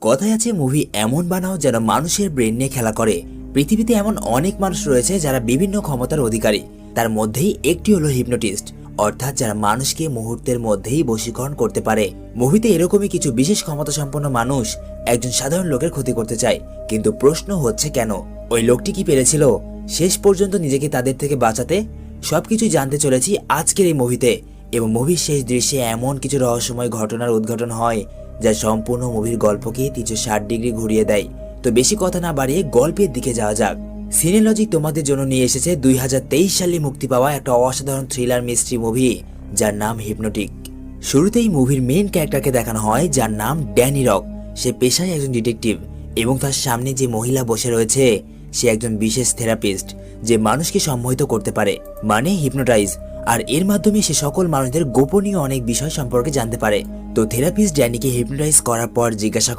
কথায় আছে মুভি এমন বানাও যেন মানুষের ব্রেন নিয়ে খেলা করে। পৃথিবীতে এমন অনেক মানুষ রয়েছে যারা বিভিন্ন ক্ষমতার অধিকারী, তার মধ্যেই একটি হলো হিপনোটিস্ট, অর্থাৎ যারা মানুষকে মুহূর্তের মধ্যেই বশীকরণ করতে পারে। মুভিতে এরকমই কিছু বিশেষ ক্ষমতা সম্পন্ন মানুষ একজন সাধারণ লোকের ক্ষতি করতে চায়, কিন্তু প্রশ্ন হচ্ছে কেন? ওই লোকটি কি পেরেছিল শেষ পর্যন্ত নিজেকে তাদের থেকে বাঁচাতে? সবকিছু জানতে চলেছি আজকের এই মুভিতে, এবং মুভির শেষ দৃশ্যে এমন কিছু রহস্যময় ঘটনার উদ্ঘাটন হয় যা সম্পূর্ণ মুভির গল্পকে 360 ডিগ্রি ঘুরিয়ে দেয়। তো বেশি কথা না বাড়িয়ে গল্পের দিকে যাওয়া যাক। সিনেলজিক তোমাদের জন্য নিয়ে এসেছে 2023 সালে মুক্তি পাওয়া একটা অসাধারণ থ্রিলার মিস্ট্রি মুভি যার নাম হিপনোটিক। শুরুতেই মুভির মেইন ক্যারেক্টারকে দেখানো হয় যার নাম ড্যানি রক। সে পেশায় একজন ডিটেকটিভ এবং তার সামনে যে মহিলা বসে রয়েছে সে একজন বিশেষ থেরাপিস্ট যে মানুষকে সম্মোহিত করতে পারে, মানে হিপনোটাইজ। আর এর মাধ্যমে সে সকল মানুষদের গোপনীয় অনেক বিষয় সম্পর্কে জানতে পারে। তো থেরাপিস্ট ড্যানিকে হিপনোটাইজ করার পর জিজ্ঞাসা